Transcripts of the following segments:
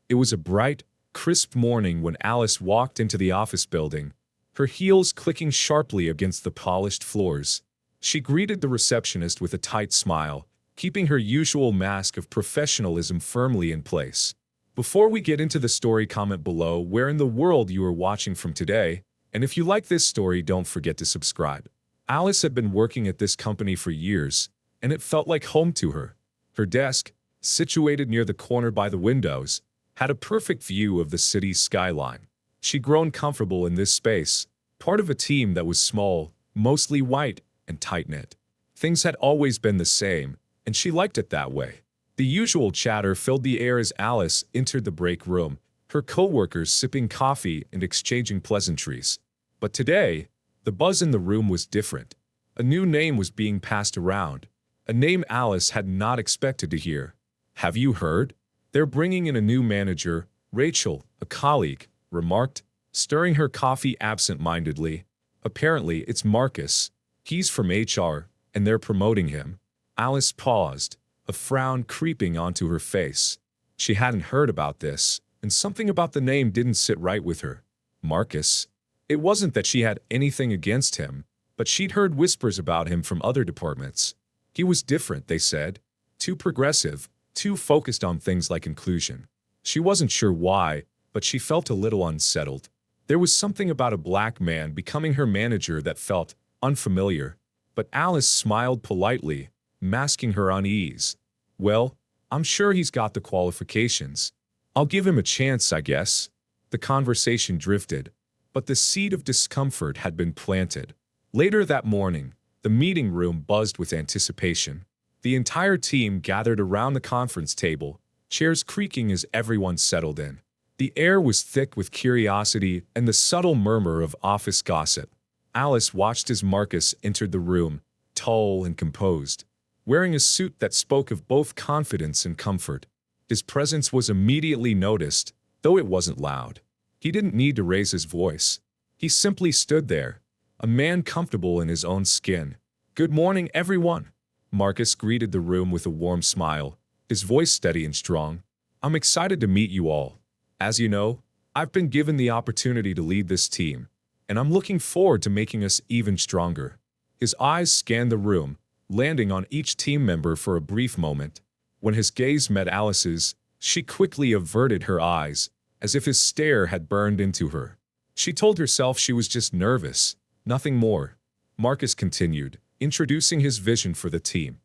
It was a bright, crisp morning when Alice walked into the office building, her heels clicking sharply against the polished floors. She greeted the receptionist with a tight smile, keeping her usual mask of professionalism firmly in place. Before we get into the story, comment below where in the world you are watching from today, and if you like this story, don't forget to subscribe. Alice had been working at this company for years, and it felt like home to her. Her desk, situated near the corner by the windows, had a perfect view of the city's skyline. She'd grown comfortable in this space, part of a team that was small, mostly white, and tight-knit. Things had always been the same, and she liked it that way. The usual chatter filled the air as Alice entered the break room, her co-workers sipping coffee and exchanging pleasantries. But today, the buzz in the room was different. A new name was being passed around, a name Alice had not expected to hear. "Have you heard? They're bringing in a new manager," Rachel, a colleague, remarked, stirring her coffee absent-mindedly. "Apparently, it's Marcus. He's from HR, and they're promoting him." Alice paused, a frown creeping onto her face. She hadn't heard about this, and something about the name didn't sit right with her. Marcus? It wasn't that she had anything against him, but she'd heard whispers about him from other departments. He was different, they said. Too progressive, too focused on things like inclusion. She wasn't sure why, but she felt a little unsettled. There was something about a black man becoming her manager that felt unfamiliar. But Alice smiled politely, masking her unease. "Well, I'm sure he's got the qualifications. I'll give him a chance, I guess." The conversation drifted, but the seed of discomfort had been planted. Later that morning, the meeting room buzzed with anticipation. The entire team gathered around the conference table, chairs creaking as everyone settled in. The air was thick with curiosity and the subtle murmur of office gossip. Alice watched as Marcus entered the room, tall and composed, wearing a suit that spoke of both confidence and comfort. His presence was immediately noticed, though it wasn't loud. He didn't need to raise his voice. He simply stood there, a man comfortable in his own skin. "Good morning, everyone." Marcus greeted the room with a warm smile, his voice steady and strong. "I'm excited to meet you all. As you know, I've been given the opportunity to lead this team, and I'm looking forward to making us even stronger." His eyes scanned the room, landing on each team member for a brief moment. When his gaze met Alice's, she quickly averted her eyes, as if his stare had burned into her. She told herself she was just nervous, nothing more. Marcus continued, introducing his vision for the team.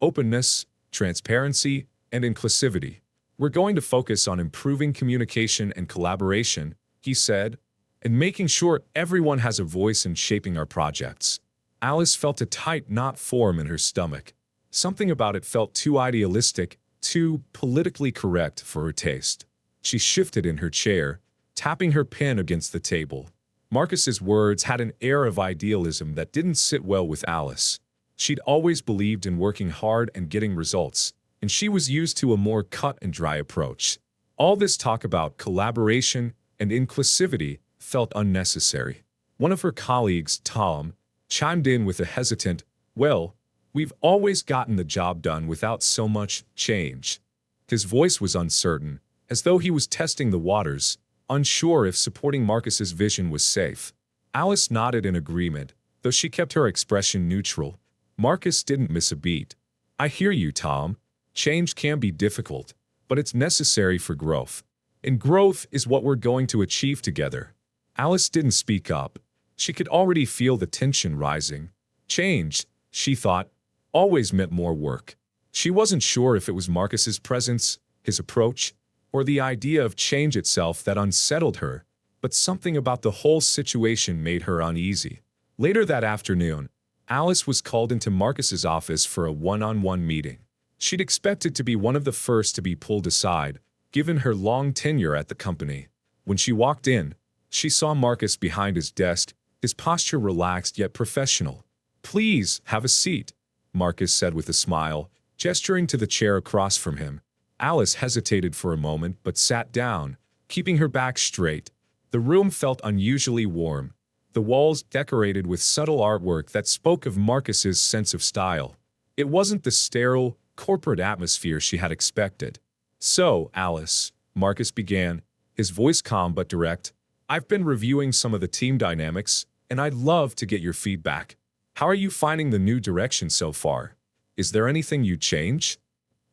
"Openness, transparency, and inclusivity. We're going to focus on improving communication and collaboration," he said, "and making sure everyone has a voice in shaping our projects." Alice felt a tight knot form in her stomach. Something about it felt too idealistic, too politically correct for her taste. She shifted in her chair, tapping her pen against the table. Marcus's words had an air of idealism that didn't sit well with Alice. She'd always believed in working hard and getting results, and she was used to a more cut-and-dry approach. All this talk about collaboration and inclusivity felt unnecessary. One of her colleagues, Tom, chimed in with a hesitant, "Well, we've always gotten the job done without so much change." His voice was uncertain, as though he was testing the waters, unsure if supporting Marcus's vision was safe. Alice nodded in agreement, though she kept her expression neutral. Marcus didn't miss a beat. "I hear you, Tom. Change can be difficult, but it's necessary for growth. And growth is what we're going to achieve together." Alice didn't speak up. She could already feel the tension rising. Change, she thought, always meant more work. She wasn't sure if it was Marcus's presence, his approach, or the idea of change itself that unsettled her, but something about the whole situation made her uneasy. Later that afternoon, Alice was called into Marcus's office for a one-on-one meeting. She'd expected to be one of the first to be pulled aside, given her long tenure at the company. When she walked in, she saw Marcus behind his desk, his posture relaxed yet professional. "Please, have a seat," Marcus said with a smile, gesturing to the chair across from him. Alice hesitated for a moment but sat down, keeping her back straight. The room felt unusually warm, the walls decorated with subtle artwork that spoke of Marcus's sense of style. It wasn't the sterile, corporate atmosphere she had expected. "So, Alice," Marcus began, his voice calm but direct. "I've been reviewing some of the team dynamics, and I'd love to get your feedback. How are you finding the new direction so far? Is there anything you'd change?"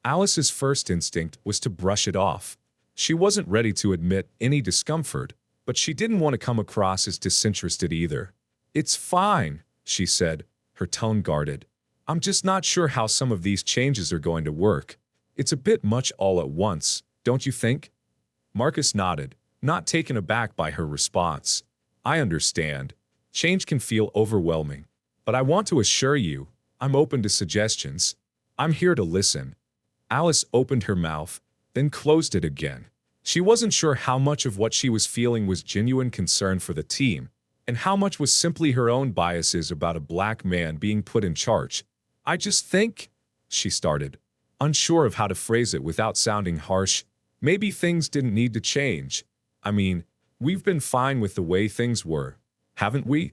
Alice's first instinct was to brush it off. She wasn't ready to admit any discomfort, but she didn't want to come across as disinterested either. "It's fine," she said, her tone guarded. "I'm just not sure how some of these changes are going to work. It's a bit much all at once, don't you think?" Marcus nodded, not taken aback by her response. "I understand. Change can feel overwhelming. But I want to assure you, I'm open to suggestions. I'm here to listen." Alice opened her mouth, then closed it again. She wasn't sure how much of what she was feeling was genuine concern for the team, and how much was simply her own biases about a black man being put in charge. "I just think," she started, unsure of how to phrase it without sounding harsh, "maybe things didn't need to change. I mean, we've been fine with the way things were, haven't we?"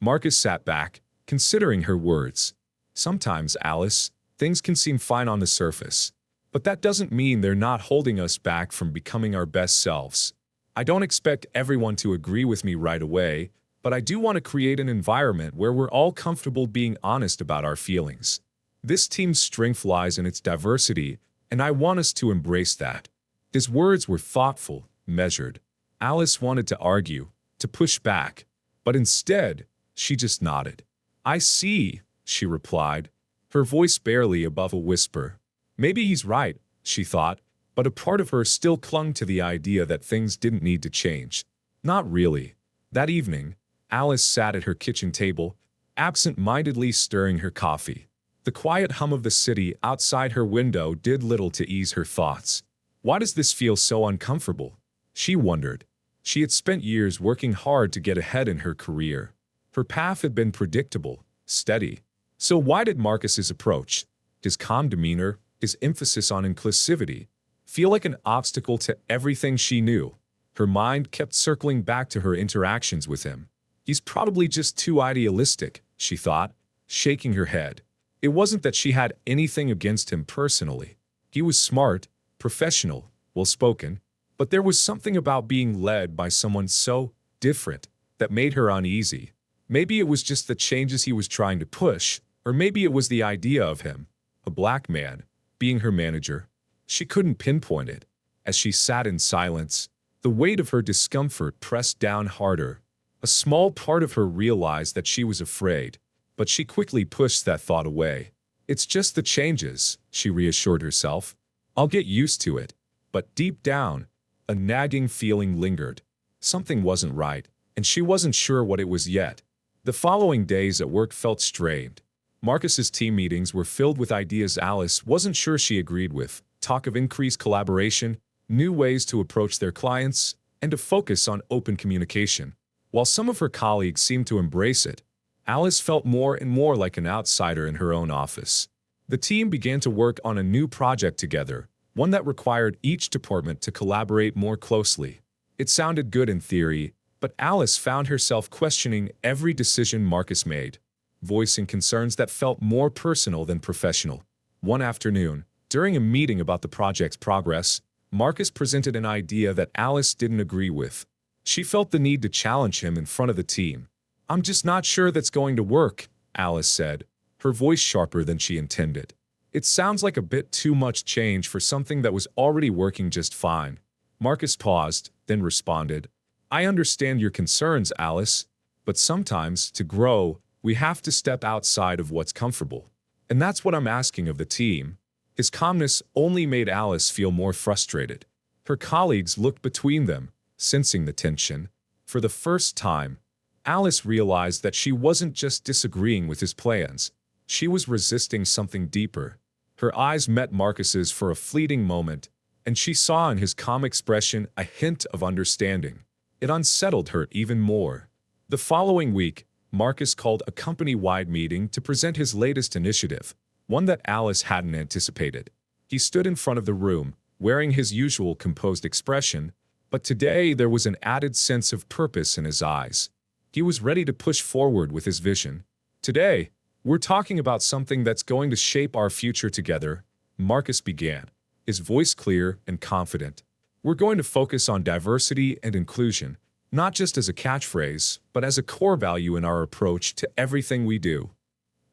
Marcus sat back, considering her words. "Sometimes, Alice, things can seem fine on the surface. But that doesn't mean they're not holding us back from becoming our best selves. I don't expect everyone to agree with me right away, but I do want to create an environment where we're all comfortable being honest about our feelings. This team's strength lies in its diversity, and I want us to embrace that." His words were thoughtful, measured. Alice wanted to argue, to push back, but instead, she just nodded. "I see," she replied, her voice barely above a whisper. Maybe he's right, she thought, but a part of her still clung to the idea that things didn't need to change. Not really. That evening, Alice sat at her kitchen table, absent-mindedly stirring her coffee. The quiet hum of the city outside her window did little to ease her thoughts. Why does this feel so uncomfortable? She wondered. She had spent years working hard to get ahead in her career. Her path had been predictable, steady. So why did Marcus's approach, his calm demeanor, his emphasis on inclusivity, feel like an obstacle to everything she knew? Her mind kept circling back to her interactions with him. He's probably just too idealistic, she thought, shaking her head. It wasn't that she had anything against him personally. He was smart, professional, well-spoken, but there was something about being led by someone so different that made her uneasy. Maybe it was just the changes he was trying to push, or maybe it was the idea of him, a black man, being her manager. She couldn't pinpoint it. As she sat in silence, the weight of her discomfort pressed down harder. A small part of her realized that she was afraid, but she quickly pushed that thought away. "It's just the changes," she reassured herself. "I'll get used to it." But deep down, a nagging feeling lingered. Something wasn't right, and she wasn't sure what it was yet. The following days at work felt strained. Marcus's team meetings were filled with ideas Alice wasn't sure she agreed with, talk of increased collaboration, new ways to approach their clients, and a focus on open communication. While some of her colleagues seemed to embrace it, Alice felt more and more like an outsider in her own office. The team began to work on a new project together, one that required each department to collaborate more closely. It sounded good in theory, but Alice found herself questioning every decision Marcus made, voicing concerns that felt more personal than professional. One afternoon, during a meeting about the project's progress, Marcus presented an idea that Alice didn't agree with. She felt the need to challenge him in front of the team. "I'm just not sure that's going to work," Alice said, her voice sharper than she intended. "It sounds like a bit too much change for something that was already working just fine." Marcus paused, then responded, "I understand your concerns, Alice, but sometimes, to grow, we have to step outside of what's comfortable. And that's what I'm asking of the team." His calmness only made Alice feel more frustrated. Her colleagues looked between them, sensing the tension. For the first time, Alice realized that she wasn't just disagreeing with his plans. She was resisting something deeper. Her eyes met Marcus's for a fleeting moment, and she saw in his calm expression a hint of understanding. It unsettled her even more. The following week, Marcus called a company-wide meeting to present his latest initiative, one that Alice hadn't anticipated. He stood in front of the room, wearing his usual composed expression, but today there was an added sense of purpose in his eyes. He was ready to push forward with his vision. "Today, we're talking about something that's going to shape our future together," Marcus began, his voice clear and confident. We're going to focus on diversity and inclusion, not just as a catchphrase, but as a core value in our approach to everything we do.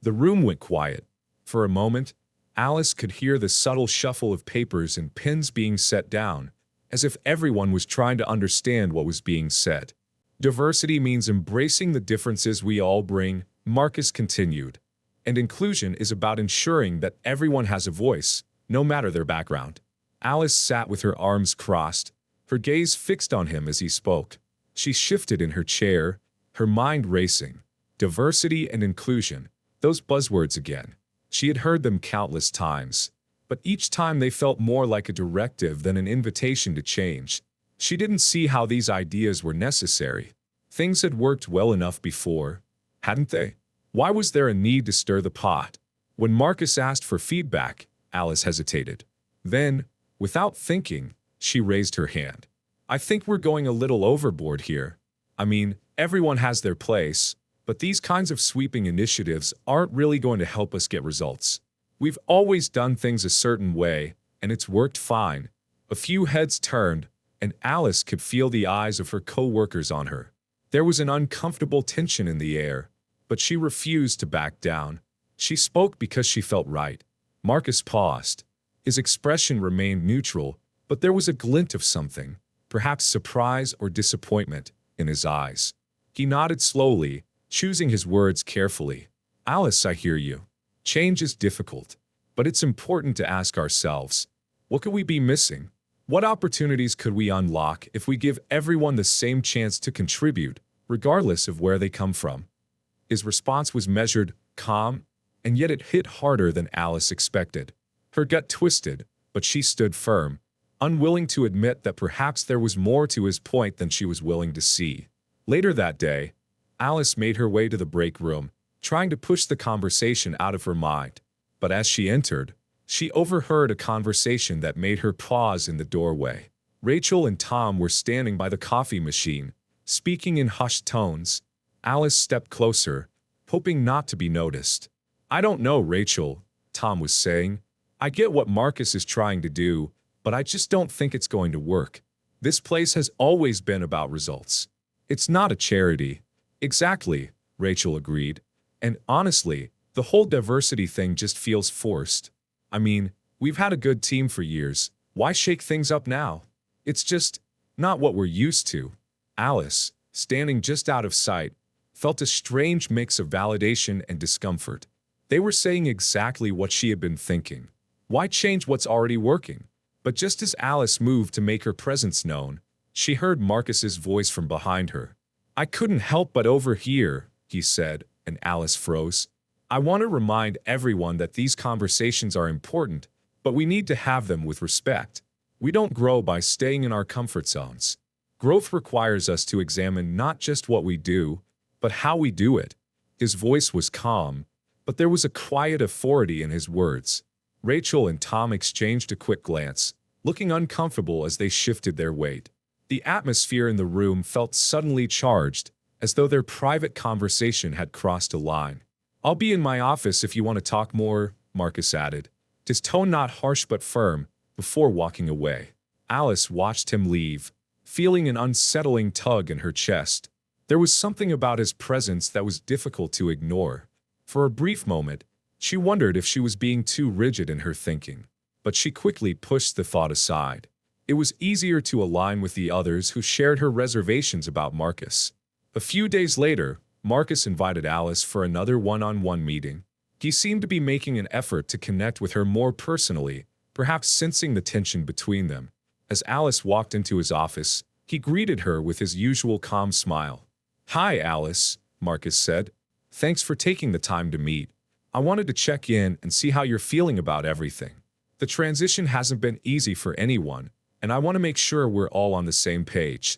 The room went quiet. For a moment, Alice could hear the subtle shuffle of papers and pens being set down, as if everyone was trying to understand what was being said. Diversity means embracing the differences we all bring, Marcus continued. And inclusion is about ensuring that everyone has a voice, no matter their background. Alice sat with her arms crossed, her gaze fixed on him as he spoke. She shifted in her chair, her mind racing. Diversity and inclusion, those buzzwords again. She had heard them countless times, but each time they felt more like a directive than an invitation to change. She didn't see how these ideas were necessary. Things had worked well enough before, hadn't they? Why was there a need to stir the pot? When Marcus asked for feedback, Alice hesitated. Then, without thinking, she raised her hand. I think we're going a little overboard here. I mean, everyone has their place, but these kinds of sweeping initiatives aren't really going to help us get results. We've always done things a certain way, and it's worked fine. A few heads turned, and Alice could feel the eyes of her co-workers on her. There was an uncomfortable tension in the air, but she refused to back down. She spoke because she felt right. Marcus paused. His expression remained neutral, but there was a glint of something, perhaps surprise or disappointment, in his eyes. He nodded slowly, choosing his words carefully. Alice, I hear you. Change is difficult, but it's important to ask ourselves, what could we be missing? What opportunities could we unlock if we give everyone the same chance to contribute, regardless of where they come from? His response was measured, calm, and yet it hit harder than Alice expected. Her gut twisted, but she stood firm, unwilling to admit that perhaps there was more to his point than she was willing to see. Later that day, Alice made her way to the break room, trying to push the conversation out of her mind. But as she entered, she overheard a conversation that made her pause in the doorway. Rachel and Tom were standing by the coffee machine, speaking in hushed tones. Alice stepped closer, hoping not to be noticed. I don't know, Rachel, Tom was saying. I get what Marcus is trying to do, but I just don't think it's going to work. This place has always been about results. It's not a charity. Exactly, Rachel agreed. And honestly, the whole diversity thing just feels forced. I mean, we've had a good team for years. Why shake things up now? It's just not what we're used to. Alice, standing just out of sight, felt a strange mix of validation and discomfort. They were saying exactly what she had been thinking. Why change what's already working? But just as Alice moved to make her presence known, she heard Marcus's voice from behind her. I couldn't help but overhear, he said, and Alice froze. I want to remind everyone that these conversations are important, but we need to have them with respect. We don't grow by staying in our comfort zones. Growth requires us to examine not just what we do, but how we do it. His voice was calm, but there was a quiet authority in his words. Rachel and Tom exchanged a quick glance, looking uncomfortable as they shifted their weight. The atmosphere in the room felt suddenly charged, as though their private conversation had crossed a line. I'll be in my office if you want to talk more, Marcus added, his tone not harsh but firm, before walking away. Alice watched him leave, feeling an unsettling tug in her chest. There was something about his presence that was difficult to ignore. For a brief moment, she wondered if she was being too rigid in her thinking, but she quickly pushed the thought aside. It was easier to align with the others who shared her reservations about Marcus. A few days later, Marcus invited Alice for another one-on-one meeting. He seemed to be making an effort to connect with her more personally, perhaps sensing the tension between them. As Alice walked into his office, he greeted her with his usual calm smile. Hi, Alice, Marcus said. Thanks for taking the time to meet. I wanted to check in and see how you're feeling about everything. The transition hasn't been easy for anyone, and I want to make sure we're all on the same page.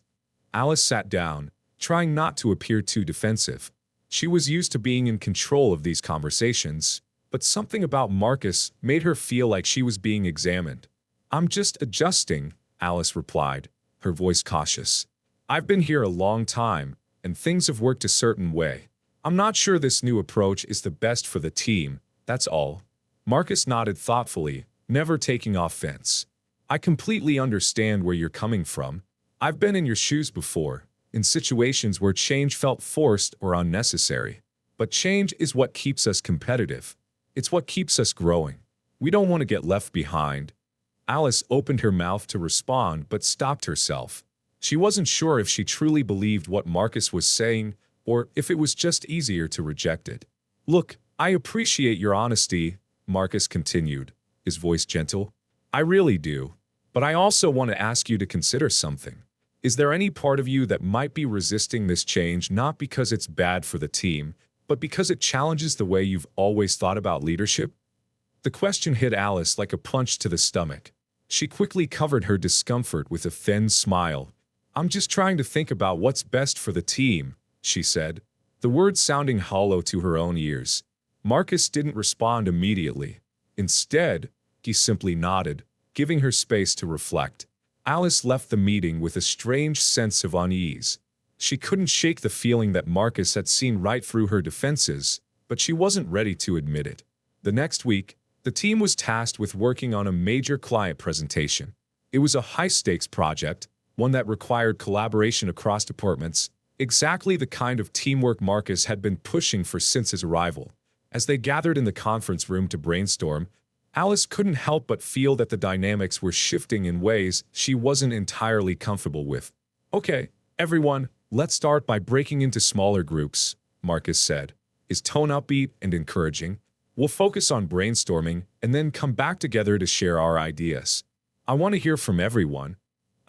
Alice sat down, trying not to appear too defensive. She was used to being in control of these conversations, but something about Marcus made her feel like she was being examined. I'm just adjusting, Alice replied, her voice cautious. I've been here a long time, and things have worked a certain way. I'm not sure this new approach is the best for the team, that's all. Marcus nodded thoughtfully, never taking offense. I completely understand where you're coming from. I've been in your shoes before, in situations where change felt forced or unnecessary. But change is what keeps us competitive. It's what keeps us growing. We don't want to get left behind. Alice opened her mouth to respond but stopped herself. She wasn't sure if she truly believed what Marcus was saying or if it was just easier to reject it. Look, I appreciate your honesty, Marcus continued, his voice gentle. I really do. But I also want to ask you to consider something. Is there any part of you that might be resisting this change not because it's bad for the team, but because it challenges the way you've always thought about leadership? The question hit Alice like a punch to the stomach. She quickly covered her discomfort with a thin smile. I'm just trying to think about what's best for the team, she said, the words sounding hollow to her own ears. Marcus didn't respond immediately. Instead, he simply nodded, giving her space to reflect. Alice left the meeting with a strange sense of unease. She couldn't shake the feeling that Marcus had seen right through her defenses, but she wasn't ready to admit it. The next week, the team was tasked with working on a major client presentation. It was a high-stakes project, one that required collaboration across departments, exactly the kind of teamwork Marcus had been pushing for since his arrival. As they gathered in the conference room to brainstorm, Alice couldn't help but feel that the dynamics were shifting in ways she wasn't entirely comfortable with. Okay, everyone, let's start by breaking into smaller groups, Marcus said, his tone upbeat and encouraging. We'll focus on brainstorming and then come back together to share our ideas. I want to hear from everyone.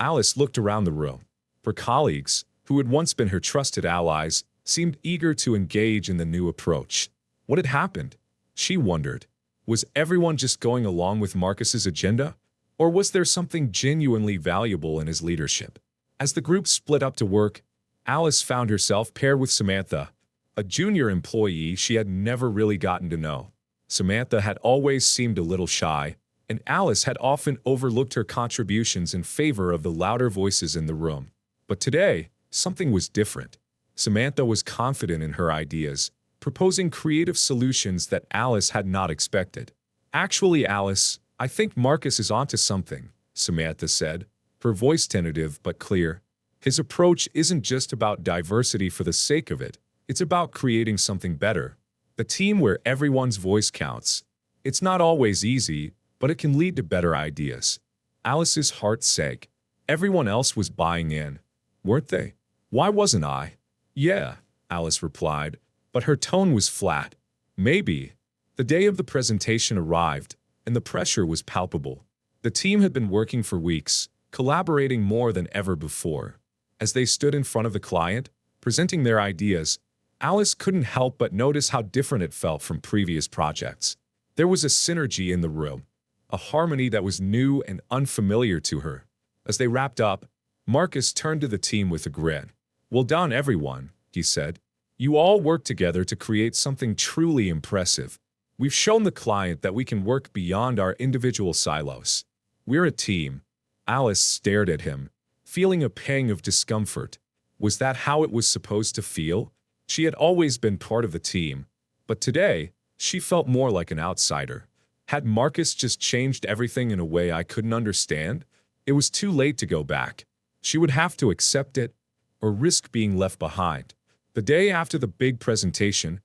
Alice looked around the room. Her colleagues, who had once been her trusted allies, seemed eager to engage in the new approach. What had happened? She wondered. Was everyone just going along with Marcus's agenda? Or was there something genuinely valuable in his leadership? As the group split up to work, Alice found herself paired with Samantha, a junior employee she had never really gotten to know. Samantha had always seemed a little shy, and Alice had often overlooked her contributions in favor of the louder voices in the room. But today, something was different. Samantha was confident in her ideas, proposing creative solutions that Alice had not expected. Actually, Alice, I think Marcus is onto something, Samantha said, her voice tentative but clear. His approach isn't just about diversity for the sake of it, it's about creating something better. The team where everyone's voice counts. It's not always easy, but it can lead to better ideas. Alice's heart sank. Everyone else was buying in, weren't they? Why wasn't I? Yeah, Alice replied, but her tone was flat. Maybe. The day of the presentation arrived, and the pressure was palpable. The team had been working for weeks, collaborating more than ever before. As they stood in front of the client, presenting their ideas, Alice couldn't help but notice how different it felt from previous projects. There was a synergy in the room, a harmony that was new and unfamiliar to her. As they wrapped up, Marcus turned to the team with a grin. Well done, everyone, he said. You all worked together to create something truly impressive. We've shown the client that we can work beyond our individual silos. We're a team. Alice stared at him, feeling a pang of discomfort. Was that how it was supposed to feel? She had always been part of the team, but today, she felt more like an outsider. Had Marcus just changed everything in a way I couldn't understand? It was too late to go back. She would have to accept it, or risk being left behind. The day after the big presentation,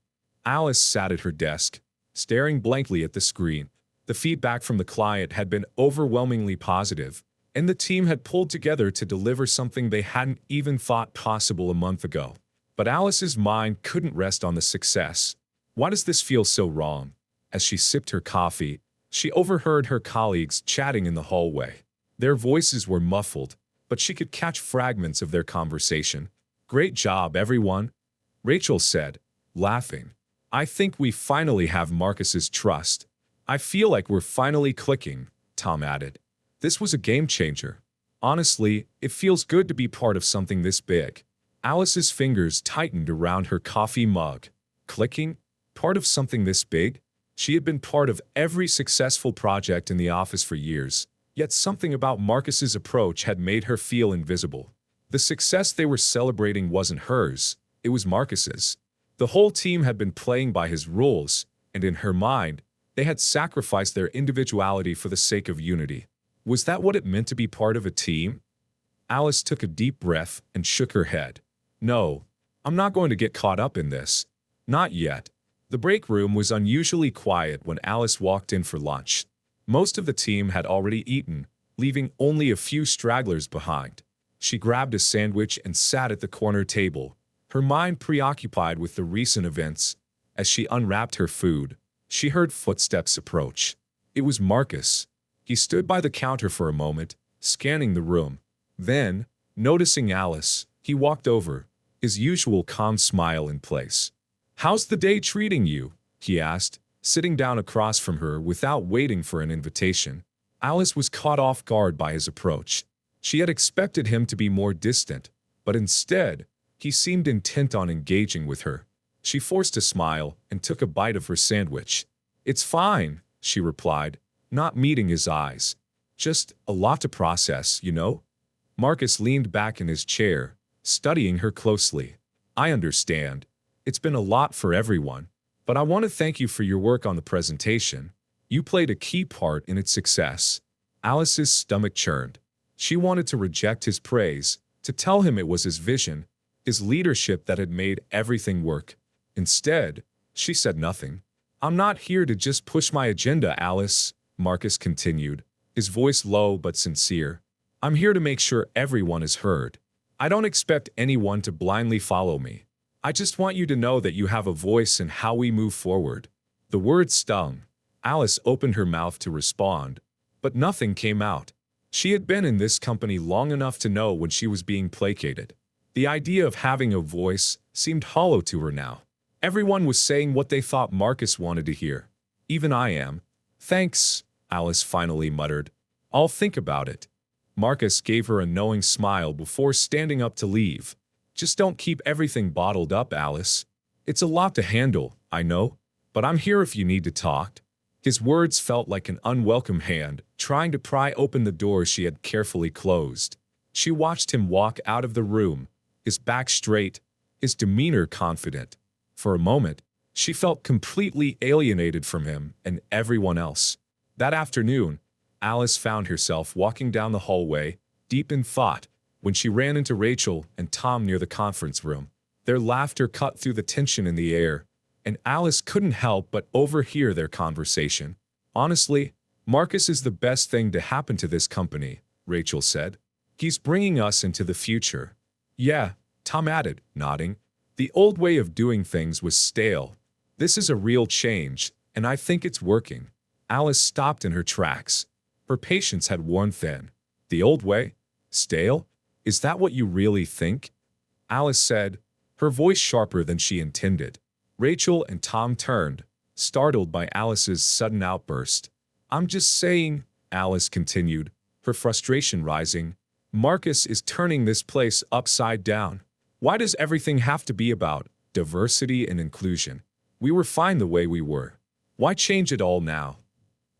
Alice sat at her desk, staring blankly at the screen. The feedback from the client had been overwhelmingly positive, and the team had pulled together to deliver something they hadn't even thought possible a month ago. But Alice's mind couldn't rest on the success. Why does this feel so wrong? As she sipped her coffee, she overheard her colleagues chatting in the hallway. Their voices were muffled, but she could catch fragments of their conversation. Great job, everyone, Rachel said, laughing. I think we finally have Marcus's trust. I feel like we're finally clicking, Tom added. This was a game changer. Honestly, it feels good to be part of something this big. Alice's fingers tightened around her coffee mug. Clicking? Part of something this big? She had been part of every successful project in the office for years, yet something about Marcus's approach had made her feel invisible. The success they were celebrating wasn't hers, it was Marcus's. The whole team had been playing by his rules, and in her mind, they had sacrificed their individuality for the sake of unity. Was that what it meant to be part of a team? Alice took a deep breath and shook her head. No, I'm not going to get caught up in this. Not yet. The break room was unusually quiet when Alice walked in for lunch. Most of the team had already eaten, leaving only a few stragglers behind. She grabbed a sandwich and sat at the corner table, her mind preoccupied with the recent events. As she unwrapped her food, she heard footsteps approach. It was Marcus. He stood by the counter for a moment, scanning the room. Then, noticing Alice, he walked over, his usual calm smile in place. "How's the day treating you?" he asked, sitting down across from her without waiting for an invitation. Alice was caught off guard by his approach. She had expected him to be more distant, but instead, he seemed intent on engaging with her. She forced a smile and took a bite of her sandwich. "It's fine," she replied, not meeting his eyes. "Just a lot to process, you know?" Marcus leaned back in his chair, studying her closely. "I understand. It's been a lot for everyone, but I want to thank you for your work on the presentation. You played a key part in its success." Alice's stomach churned. She wanted to reject his praise, to tell him it was his vision, his leadership that had made everything work. Instead, she said nothing. "I'm not here to just push my agenda, Alice," Marcus continued, his voice low but sincere. "I'm here to make sure everyone is heard. I don't expect anyone to blindly follow me. I just want you to know that you have a voice in how we move forward." The words stung. Alice opened her mouth to respond, but nothing came out. She had been in this company long enough to know when she was being placated. The idea of having a voice seemed hollow to her now. Everyone was saying what they thought Marcus wanted to hear. "Even I am." "Thanks," Alice finally muttered. "I'll think about it." Marcus gave her a knowing smile before standing up to leave. "Just don't keep everything bottled up, Alice. It's a lot to handle, I know, but I'm here if you need to talk." His words felt like an unwelcome hand trying to pry open the door she had carefully closed. She watched him walk out of the room, his back straight, his demeanor confident. For a moment, she felt completely alienated from him and everyone else. That afternoon, Alice found herself walking down the hallway, deep in thought, when she ran into Rachel and Tom near the conference room. Their laughter cut through the tension in the air, and Alice couldn't help but overhear their conversation. "Honestly, Marcus is the best thing to happen to this company," Rachel said. "He's bringing us into the future." "Yeah," Tom added, nodding. "The old way of doing things was stale. This is a real change, and I think it's working." Alice stopped in her tracks. Her patience had worn thin. "The old way? Stale? Is that what you really think?" Alice said, her voice sharper than she intended. Rachel and Tom turned, startled by Alice's sudden outburst. "I'm just saying," Alice continued, her frustration rising. "Marcus is turning this place upside down. Why does everything have to be about diversity and inclusion? We were fine the way we were. Why change it all now?"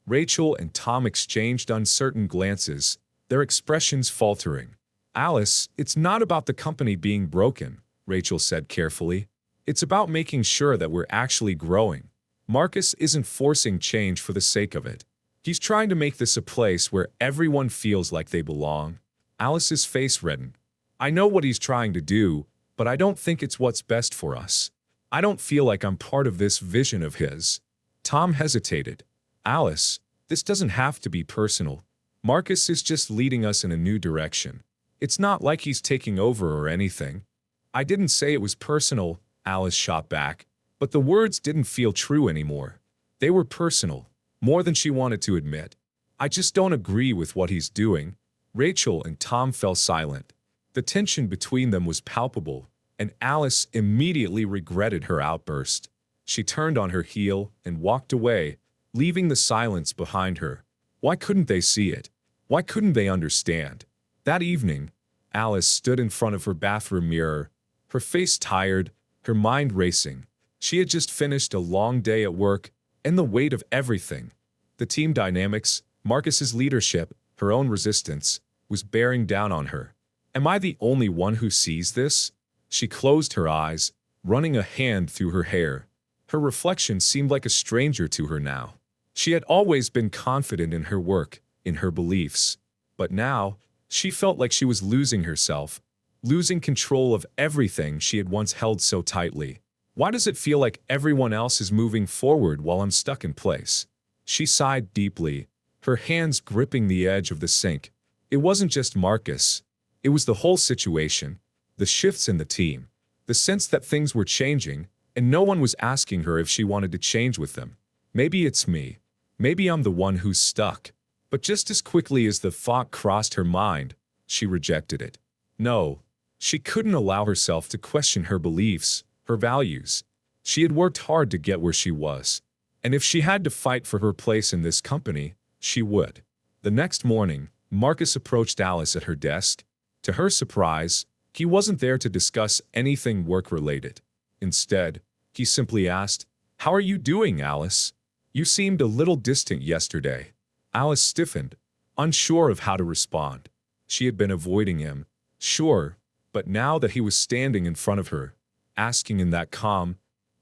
Rachel and Tom exchanged uncertain glances, their expressions faltering. "Alice, it's not about the company being broken," Rachel said carefully. "It's about making sure that we're actually growing. Marcus isn't forcing change for the sake of it. He's trying to make this a place where everyone feels like they belong." Alice's face reddened. "I know what he's trying to do, but I don't think it's what's best for us. I don't feel like I'm part of this vision of his." Tom hesitated. "Alice, this doesn't have to be personal. Marcus is just leading us in a new direction. It's not like he's taking over or anything." "I didn't say it was personal," Alice shot back, but the words didn't feel true anymore. They were personal, more than she wanted to admit. "I just don't agree with what he's doing." Rachel and Tom fell silent. The tension between them was palpable, and Alice immediately regretted her outburst. She turned on her heel and walked away, leaving the silence behind her. Why couldn't they see it? Why couldn't they understand? That evening, Alice stood in front of her bathroom mirror, her face tired, her mind racing. She had just finished a long day at work, and the weight of everything, the team dynamics, Marcus's leadership, her own resistance, was bearing down on her. "Am I the only one who sees this?" She closed her eyes, running a hand through her hair. Her reflection seemed like a stranger to her now. She had always been confident in her work, in her beliefs. But now, she felt like she was losing herself, losing control of everything she had once held so tightly. Why does it feel like everyone else is moving forward while I'm stuck in place? She sighed deeply, her hands gripping the edge of the sink. It wasn't just Marcus. It was the whole situation, the shifts in the team, the sense that things were changing, and no one was asking her if she wanted to change with them. Maybe it's me. Maybe I'm the one who's stuck. But just as quickly as the thought crossed her mind, she rejected it. No, she couldn't allow herself to question her beliefs, her values. She had worked hard to get where she was. And if she had to fight for her place in this company, she would. The next morning, Marcus approached Alice at her desk. To her surprise, he wasn't there to discuss anything work-related. Instead, he simply asked, "How are you doing, Alice? You seemed a little distant yesterday." Alice stiffened, unsure of how to respond. She had been avoiding him, sure, but now that he was standing in front of her, asking in that calm,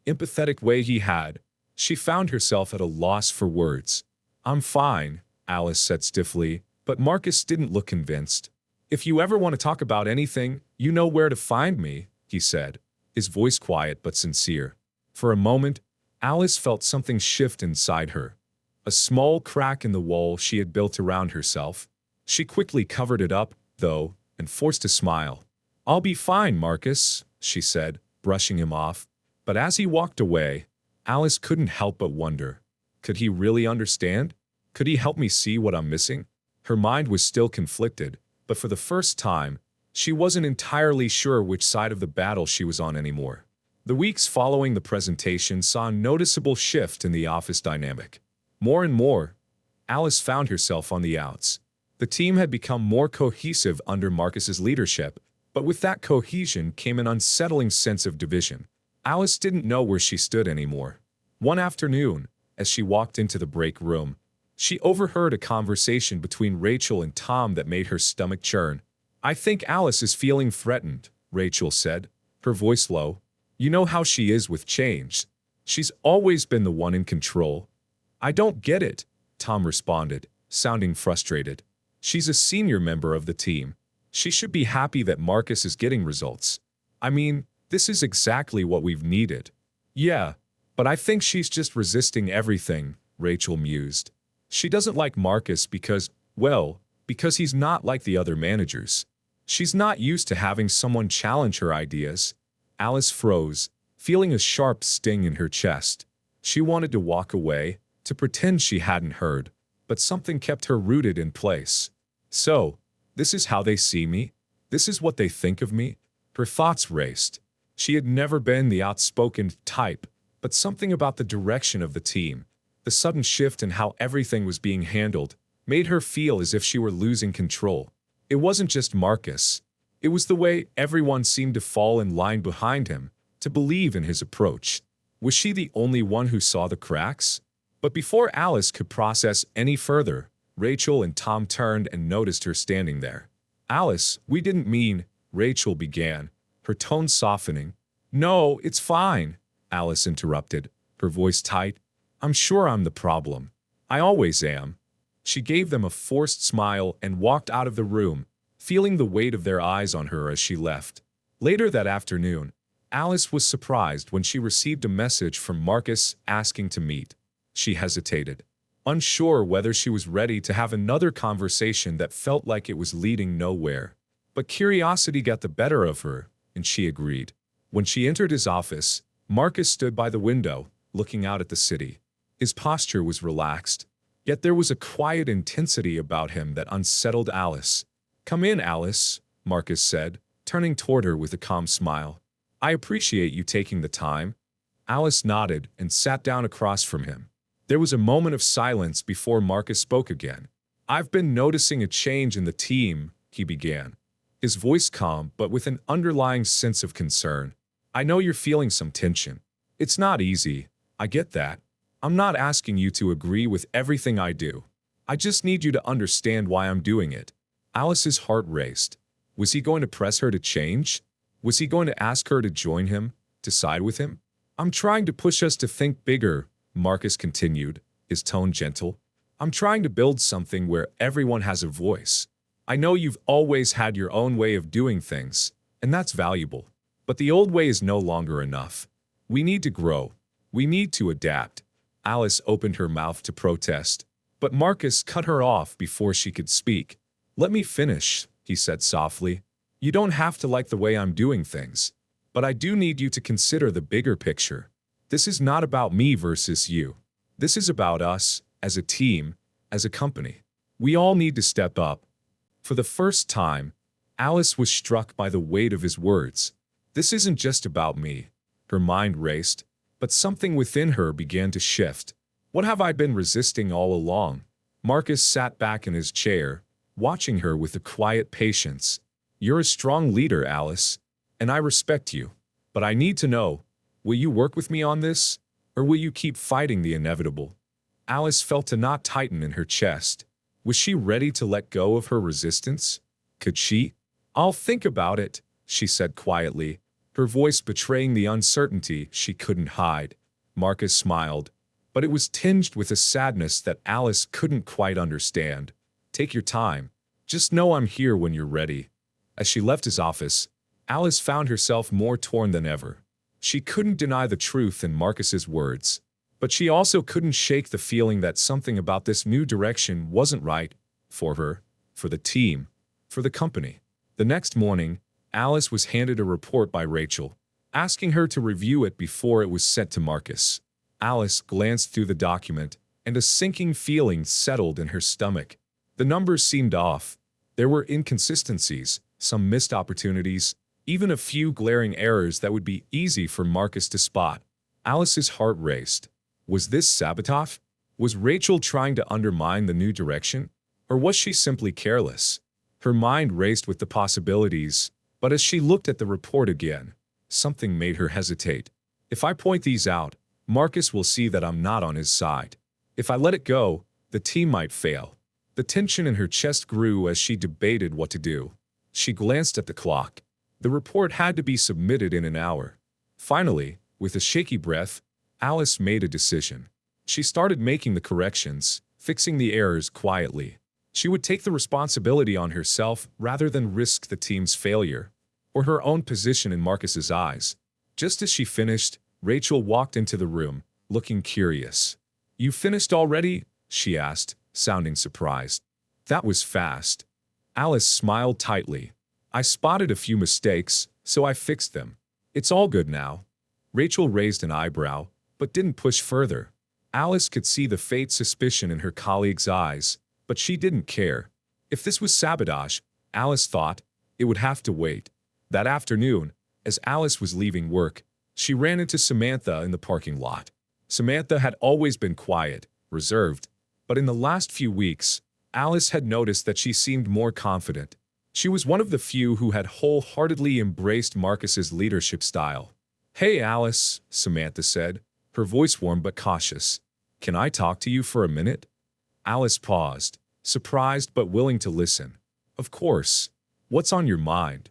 empathetic way he had, she found herself at a loss for words. "I'm fine," Alice said stiffly, but Marcus didn't look convinced. "If you ever want to talk about anything, you know where to find me," he said, his voice quiet but sincere. For a moment, Alice felt something shift inside her. A small crack in the wall she had built around herself. She quickly covered it up, though, and forced a smile. "I'll be fine, Marcus," she said, brushing him off. But as he walked away, Alice couldn't help but wonder. Could he really understand? Could he help me see what I'm missing? Her mind was still conflicted, but for the first time, she wasn't entirely sure which side of the battle she was on anymore. The weeks following the presentation saw a noticeable shift in the office dynamic. More and more, Alice found herself on the outs. The team had become more cohesive under Marcus's leadership, but with that cohesion came an unsettling sense of division. Alice didn't know where she stood anymore. One afternoon, as she walked into the break room, she overheard a conversation between Rachel and Tom that made her stomach churn. "I think Alice is feeling threatened," Rachel said, her voice low. "You know how she is with change. She's always been the one in control." "I don't get it," Tom responded, sounding frustrated. "She's a senior member of the team. She should be happy that Marcus is getting results. I mean, this is exactly what we've needed." "Yeah, but I think she's just resisting everything," Rachel mused. "She doesn't like Marcus because, well, because he's not like the other managers. She's not used to having someone challenge her ideas." Alice froze, feeling a sharp sting in her chest. She wanted to walk away, to pretend she hadn't heard, but something kept her rooted in place. "So, this is how they see me? This is what they think of me?" Her thoughts raced. She had never been the outspoken type, but something about the direction of the team, the sudden shift in how everything was being handled, made her feel as if she were losing control. It wasn't just Marcus. It was the way everyone seemed to fall in line behind him, to believe in his approach. Was she the only one who saw the cracks? But before Alice could process any further, Rachel and Tom turned and noticed her standing there. "Alice, we didn't mean," Rachel began, her tone softening. "No, it's fine," Alice interrupted, her voice tight. "I'm sure I'm the problem. I always am." She gave them a forced smile and walked out of the room, feeling the weight of their eyes on her as she left. Later that afternoon, Alice was surprised when she received a message from Marcus asking to meet. She hesitated, unsure whether she was ready to have another conversation that felt like it was leading nowhere. But curiosity got the better of her, and she agreed. When she entered his office, Marcus stood by the window, looking out at the city. His posture was relaxed, yet there was a quiet intensity about him that unsettled Alice. "Come in, Alice," Marcus said, turning toward her with a calm smile. "I appreciate you taking the time." Alice nodded and sat down across from him. There was a moment of silence before Marcus spoke again. "I've been noticing a change in the team," he began, his voice calm but with an underlying sense of concern. "I know you're feeling some tension. It's not easy, I get that. I'm not asking you to agree with everything I do. I just need you to understand why I'm doing it." Alice's heart raced. Was he going to press her to change? Was he going to ask her to join him, to side with him? "I'm trying to push us to think bigger," Marcus continued, his tone gentle. I'm trying to build something where everyone has a voice. I know you've always had your own way of doing things, and that's valuable. But the old way is no longer enough. We need to grow. We need to adapt. Alice opened her mouth to protest, but Marcus cut her off before she could speak. Let me finish, he said softly. You don't have to like the way I'm doing things, but I do need you to consider the bigger picture. This is not about me versus you. This is about us, as a team, as a company. We all need to step up. For the first time, Alice was struck by the weight of his words. This isn't just about me. Her mind raced, but something within her began to shift. What have I been resisting all along? Marcus sat back in his chair, watching her with a quiet patience. You're a strong leader, Alice, and I respect you. But I need to know, will you work with me on this, or will you keep fighting the inevitable? Alice felt a knot tighten in her chest. Was she ready to let go of her resistance? Could she? I'll think about it, she said quietly, her voice betraying the uncertainty she couldn't hide. Marcus smiled, but it was tinged with a sadness that Alice couldn't quite understand. Take your time. Just know I'm here when you're ready. As she left his office, Alice found herself more torn than ever. She couldn't deny the truth in Marcus's words, but she also couldn't shake the feeling that something about this new direction wasn't right for her, for the team, for the company. The next morning, Alice was handed a report by Rachel, asking her to review it before it was sent to Marcus. Alice glanced through the document, and a sinking feeling settled in her stomach. The numbers seemed off. There were inconsistencies, some missed opportunities, even a few glaring errors that would be easy for Marcus to spot. Alice's heart raced. Was this sabotage? Was Rachel trying to undermine the new direction? Or was she simply careless? Her mind raced with the possibilities, but as she looked at the report again, something made her hesitate. If I point these out, Marcus will see that I'm not on his side. If I let it go, the team might fail. The tension in her chest grew as she debated what to do. She glanced at the clock. The report had to be submitted in an hour. Finally, with a shaky breath, Alice made a decision. She started making the corrections, fixing the errors quietly. She would take the responsibility on herself rather than risk the team's failure, or her own position in Marcus's eyes. Just as she finished, Rachel walked into the room, looking curious. You finished already? She asked, sounding surprised. That was fast. Alice smiled tightly. I spotted a few mistakes, so I fixed them. It's all good now. Rachel raised an eyebrow, but didn't push further. Alice could see the faint suspicion in her colleague's eyes, but she didn't care. If this was sabotage, Alice thought, it would have to wait. That afternoon, as Alice was leaving work, she ran into Samantha in the parking lot. Samantha had always been quiet, reserved, but in the last few weeks, Alice had noticed that she seemed more confident. She was one of the few who had wholeheartedly embraced Marcus's leadership style. Hey Alice, Samantha said, her voice warm but cautious. Can I talk to you for a minute? Alice paused, surprised but willing to listen. Of course. What's on your mind?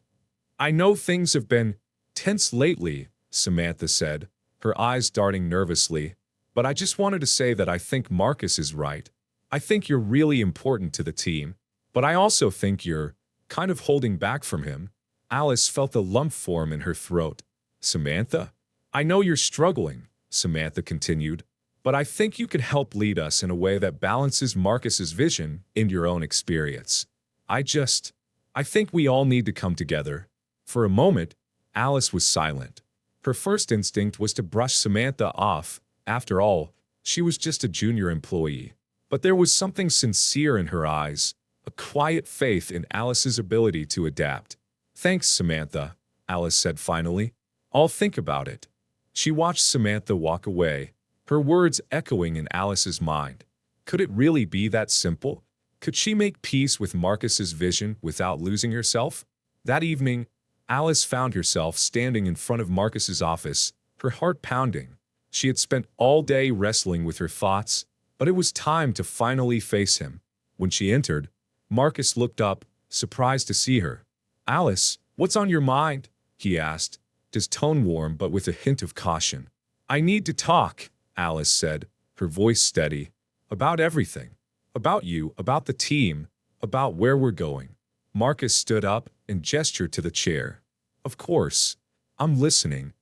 I know things have been tense lately, Samantha said, her eyes darting nervously, but I just wanted to say that I think Marcus is right. I think you're really important to the team, but I also think you're kind of holding back from him. Alice felt a lump form in her throat. Samantha? I know you're struggling, Samantha continued, but I think you could help lead us in a way that balances Marcus's vision and your own experience. I think we all need to come together. For a moment, Alice was silent. Her first instinct was to brush Samantha off. After all, she was just a junior employee. But there was something sincere in her eyes, a quiet faith in Alice's ability to adapt. Thanks, Samantha, Alice said finally. I'll think about it. She watched Samantha walk away, her words echoing in Alice's mind. Could it really be that simple? Could she make peace with Marcus's vision without losing herself? That evening, Alice found herself standing in front of Marcus's office, her heart pounding. She had spent all day wrestling with her thoughts, but it was time to finally face him. When she entered, Marcus looked up, surprised to see her. Alice, what's on your mind? He asked, his tone warm but with a hint of caution. I need to talk, Alice said, her voice steady. About everything. About you, about the team, about where we're going. Marcus stood up and gestured to the chair. Of course. I'm listening.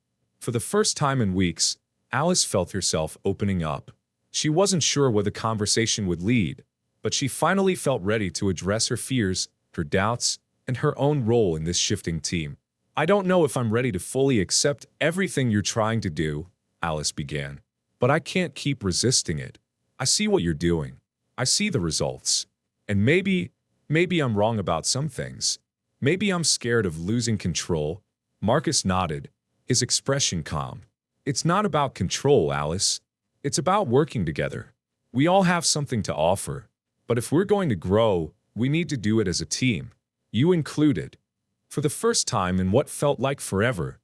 For the first time in weeks, Alice felt herself opening up. She wasn't sure where the conversation would lead, but she finally felt ready to address her fears, her doubts, and her own role in this shifting team. I don't know if I'm ready to fully accept everything you're trying to do, Alice began. But I can't keep resisting it. I see what you're doing. I see the results. And maybe I'm wrong about some things. Maybe I'm scared of losing control. Marcus nodded, his expression calm. It's not about control, Alice. It's about working together. We all have something to offer. But if we're going to grow, we need to do it as a team. You included. For the first time in what felt like forever,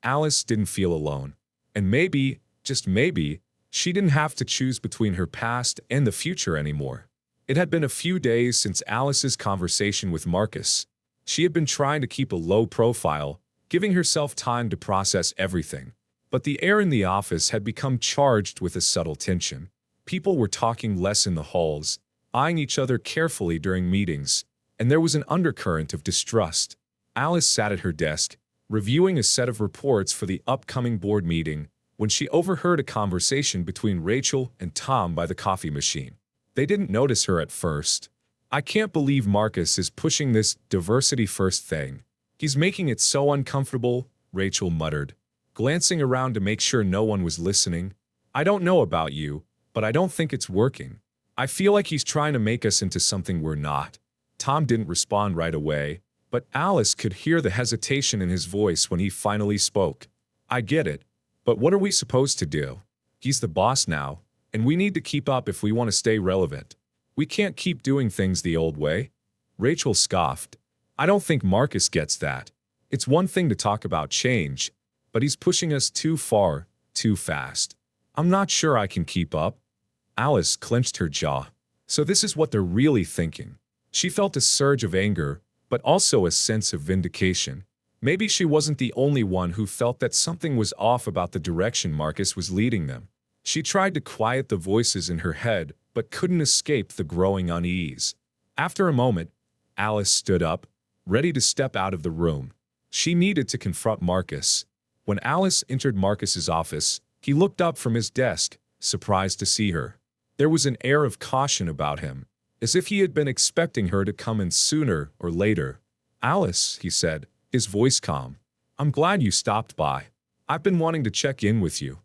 Alice didn't feel alone. And maybe, just maybe, she didn't have to choose between her past and the future anymore. It had been a few days since Alice's conversation with Marcus. She had been trying to keep a low profile, giving herself time to process everything. But the air in the office had become charged with a subtle tension. People were talking less in the halls, eyeing each other carefully during meetings, and there was an undercurrent of distrust. Alice sat at her desk, reviewing a set of reports for the upcoming board meeting, when she overheard a conversation between Rachel and Tom by the coffee machine. They didn't notice her at first. I can't believe Marcus is pushing this diversity-first thing. He's making it so uncomfortable, Rachel muttered, glancing around to make sure no one was listening. I don't know about you, but I don't think it's working. I feel like he's trying to make us into something we're not. Tom didn't respond right away, but Alice could hear the hesitation in his voice when he finally spoke. I get it, but what are we supposed to do? He's the boss now, and we need to keep up if we want to stay relevant. We can't keep doing things the old way. Rachel scoffed. I don't think Marcus gets that. It's one thing to talk about change, but he's pushing us too far, too fast. I'm not sure I can keep up. Alice clenched her jaw. So this is what they're really thinking. She felt a surge of anger, but also a sense of vindication. Maybe she wasn't the only one who felt that something was off about the direction Marcus was leading them. She tried to quiet the voices in her head, but couldn't escape the growing unease. After a moment, Alice stood up, ready to step out of the room. She needed to confront Marcus. When Alice entered Marcus's office, he looked up from his desk, surprised to see her. There was an air of caution about him, as if he had been expecting her to come in sooner or later. Alice, he said, his voice calm. I'm glad you stopped by. I've been wanting to check in with you.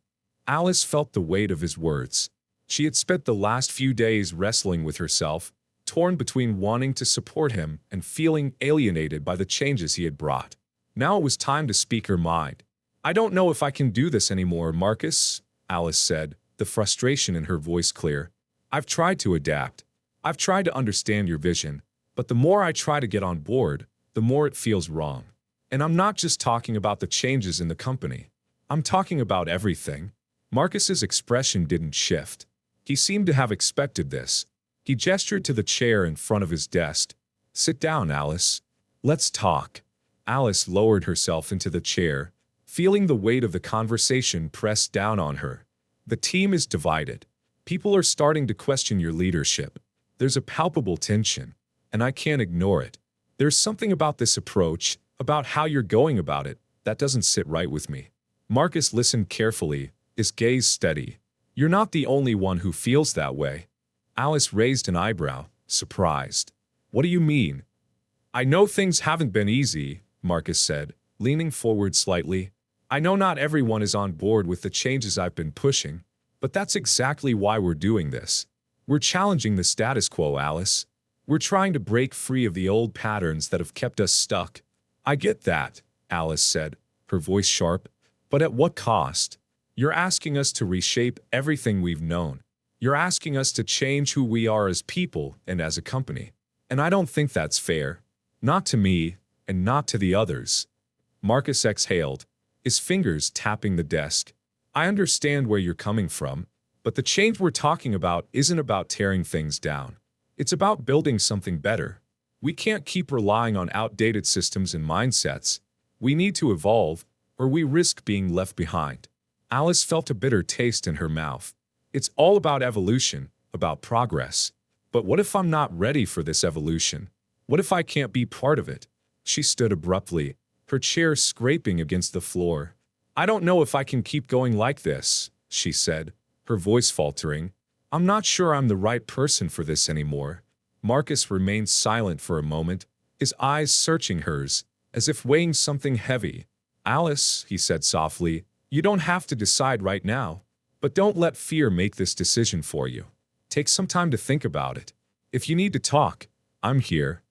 Alice felt the weight of his words. She had spent the last few days wrestling with herself, torn between wanting to support him and feeling alienated by the changes he had brought. Now it was time to speak her mind. I don't know if I can do this anymore, Marcus, Alice said, the frustration in her voice clear. I've tried to adapt. I've tried to understand your vision, but the more I try to get on board, the more it feels wrong. And I'm not just talking about the changes in the company. I'm talking about everything. Marcus's expression didn't shift. He seemed to have expected this. He gestured to the chair in front of his desk. Sit down, Alice. Let's talk. Alice lowered herself into the chair, feeling the weight of the conversation press down on her. The team is divided. People are starting to question your leadership. There's a palpable tension, and I can't ignore it. There's something about this approach, about how you're going about it, that doesn't sit right with me. Marcus listened carefully, his gaze steady. You're not the only one who feels that way. Alice raised an eyebrow, surprised. What do you mean? I know things haven't been easy, Marcus said, leaning forward slightly. I know not everyone is on board with the changes I've been pushing, but that's exactly why we're doing this. We're challenging the status quo, Alice. We're trying to break free of the old patterns that have kept us stuck. I get that, Alice said, her voice sharp. But at what cost? You're asking us to reshape everything we've known. You're asking us to change who we are as people and as a company. And I don't think that's fair. Not to me, and not to the others. Marcus exhaled, his fingers tapping the desk. I understand where you're coming from, but the change we're talking about isn't about tearing things down. It's about building something better. We can't keep relying on outdated systems and mindsets. We need to evolve, or we risk being left behind. Alice felt a bitter taste in her mouth. It's all about evolution, about progress. But what if I'm not ready for this evolution? What if I can't be part of it? She stood abruptly, her chair scraping against the floor. I don't know if I can keep going like this, she said, her voice faltering. I'm not sure I'm the right person for this anymore. Marcus remained silent for a moment, his eyes searching hers, as if weighing something heavy. Alice, he said softly, you don't have to decide right now, but don't let fear make this decision for you. Take some time to think about it. If you need to talk, I'm here.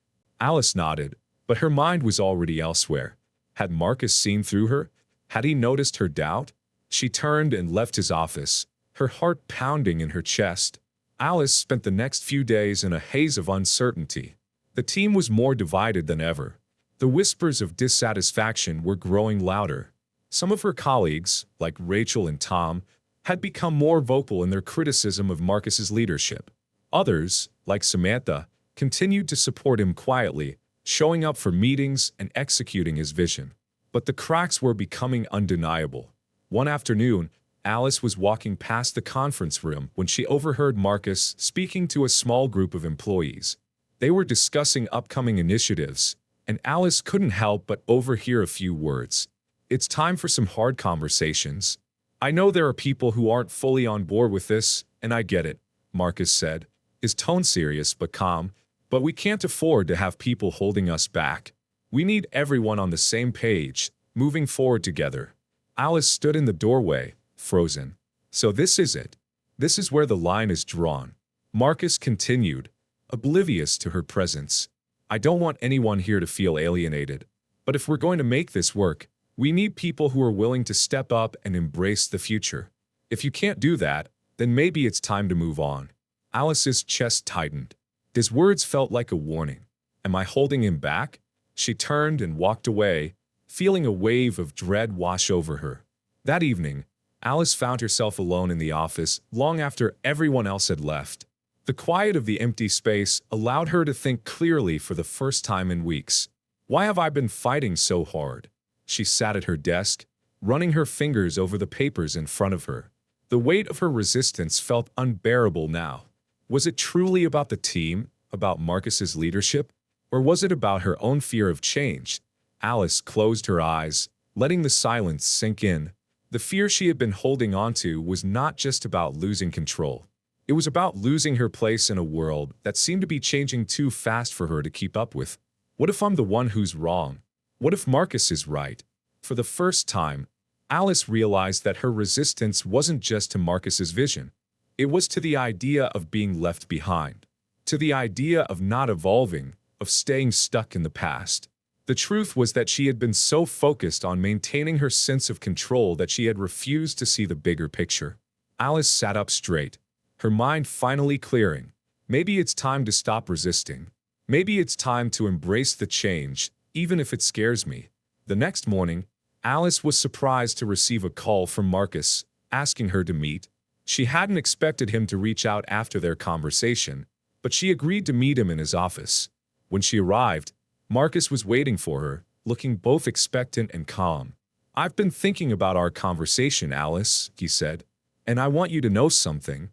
Alice nodded, but her mind was already elsewhere. Had Marcus seen through her? Had he noticed her doubt? She turned and left his office, her heart pounding in her chest. Alice spent the next few days in a haze of uncertainty. The team was more divided than ever. The whispers of dissatisfaction were growing louder. Some of her colleagues, like Rachel and Tom, had become more vocal in their criticism of Marcus's leadership. Others, like Samantha, continued to support him quietly, showing up for meetings and executing his vision. But the cracks were becoming undeniable. One afternoon, Alice was walking past the conference room when she overheard Marcus speaking to a small group of employees. They were discussing upcoming initiatives, and Alice couldn't help but overhear a few words. It's time for some hard conversations. I know there are people who aren't fully on board with this, and I get it, Marcus said, his tone serious but calm, but we can't afford to have people holding us back. We need everyone on the same page, moving forward together. Alice stood in the doorway, frozen. So this is it. This is where the line is drawn. Marcus continued, oblivious to her presence. I don't want anyone here to feel alienated. But if we're going to make this work, we need people who are willing to step up and embrace the future. If you can't do that, then maybe it's time to move on. Alice's chest tightened. His words felt like a warning. Am I holding him back? She turned and walked away, feeling a wave of dread wash over her. That evening, Alice found herself alone in the office long after everyone else had left. The quiet of the empty space allowed her to think clearly for the first time in weeks. Why have I been fighting so hard? She sat at her desk, running her fingers over the papers in front of her. The weight of her resistance felt unbearable now. Was it truly about the team, about Marcus's leadership, or was it about her own fear of change? Alice closed her eyes, letting the silence sink in. The fear she had been holding onto was not just about losing control. It was about losing her place in a world that seemed to be changing too fast for her to keep up with. What if I'm the one who's wrong? What if Marcus is right? For the first time, Alice realized that her resistance wasn't just to Marcus's vision. It was to the idea of being left behind, to the idea of not evolving, of staying stuck in the past. The truth was that she had been so focused on maintaining her sense of control that she had refused to see the bigger picture. Alice sat up straight, her mind finally clearing. Maybe it's time to stop resisting. Maybe it's time to embrace the change, even if it scares me. The next morning, Alice was surprised to receive a call from Marcus, asking her to meet. She hadn't expected him to reach out after their conversation, but she agreed to meet him in his office. When she arrived, Marcus was waiting for her, looking both expectant and calm. I've been thinking about our conversation, Alice, he said, and I want you to know something.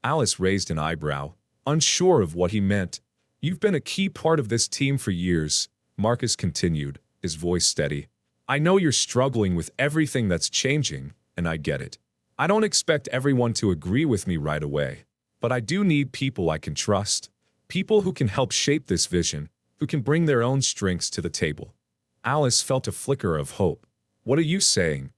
Alice raised an eyebrow, unsure of what he meant. You've been a key part of this team for years, Marcus continued, his voice steady. I know you're struggling with everything that's changing, and I get it. I don't expect everyone to agree with me right away, but I do need people I can trust, people who can help shape this vision, who can bring their own strengths to the table. Alice felt a flicker of hope. What are you saying?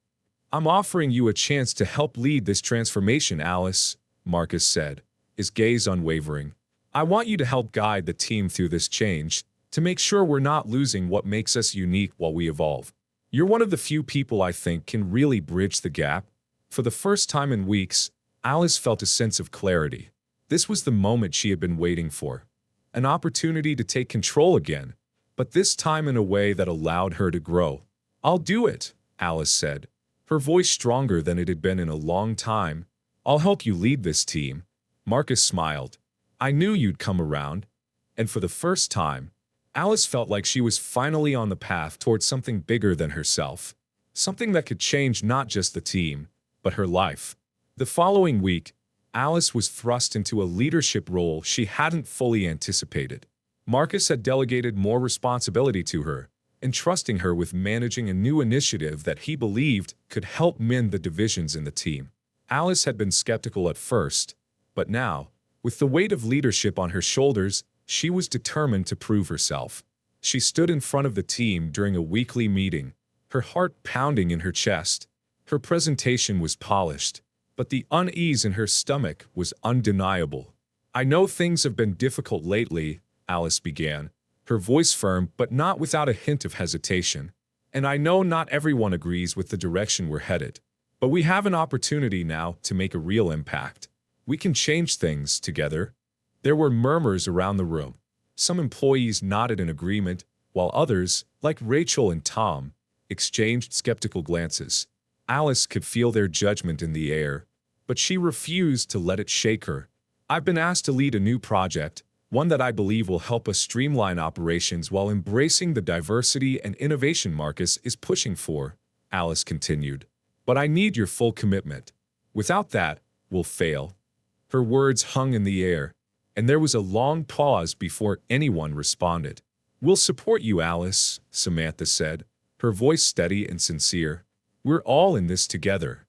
I'm offering you a chance to help lead this transformation, Alice, Marcus said, his gaze unwavering. I want you to help guide the team through this change, to make sure we're not losing what makes us unique while we evolve. You're one of the few people I think can really bridge the gap. For the first time in weeks, Alice felt a sense of clarity. This was the moment she had been waiting for. An opportunity to take control again, but this time in a way that allowed her to grow. I'll do it, Alice said, her voice stronger than it had been in a long time. I'll help you lead this team. Marcus smiled. I knew you'd come around. And for the first time, Alice felt like she was finally on the path towards something bigger than herself. Something that could change not just the team, but her life. The following week, Alice was thrust into a leadership role she hadn't fully anticipated. Marcus had delegated more responsibility to her, entrusting her with managing a new initiative that he believed could help mend the divisions in the team. Alice had been skeptical at first, but now, with the weight of leadership on her shoulders, she was determined to prove herself. She stood in front of the team during a weekly meeting, her heart pounding in her chest. Her presentation was polished, but the unease in her stomach was undeniable. "I know things have been difficult lately," Alice began, her voice firm but not without a hint of hesitation. "And I know not everyone agrees with the direction we're headed. But we have an opportunity now to make a real impact. We can change things together." There were murmurs around the room. Some employees nodded in agreement, while others, like Rachel and Tom, exchanged skeptical glances. Alice could feel their judgment in the air, but she refused to let it shake her. "I've been asked to lead a new project, one that I believe will help us streamline operations while embracing the diversity and innovation Marcus is pushing for," Alice continued. "But I need your full commitment. Without that, we'll fail." Her words hung in the air, and there was a long pause before anyone responded. "We'll support you, Alice," Samantha said, her voice steady and sincere. "We're all in this together."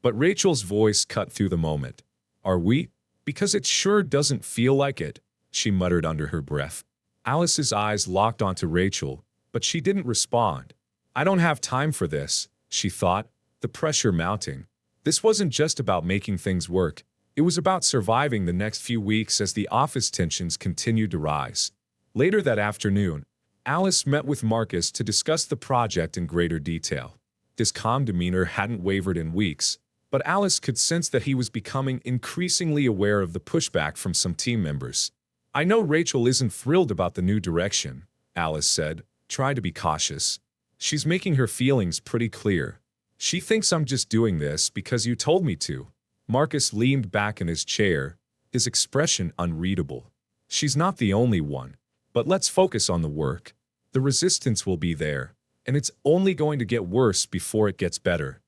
But Rachel's voice cut through the moment. "Are we? Because it sure doesn't feel like it," she muttered under her breath. Alice's eyes locked onto Rachel, but she didn't respond. "I don't have time for this," she thought, the pressure mounting. This wasn't just about making things work. It was about surviving the next few weeks as the office tensions continued to rise. Later that afternoon, Alice met with Marcus to discuss the project in greater detail. His calm demeanor hadn't wavered in weeks, but Alice could sense that he was becoming increasingly aware of the pushback from some team members. "I know Rachel isn't thrilled about the new direction," Alice said, trying to be cautious. "She's making her feelings pretty clear. She thinks I'm just doing this because you told me to." Marcus leaned back in his chair, his expression unreadable. "She's not the only one. But let's focus on the work. The resistance will be there, and it's only going to get worse before it gets better."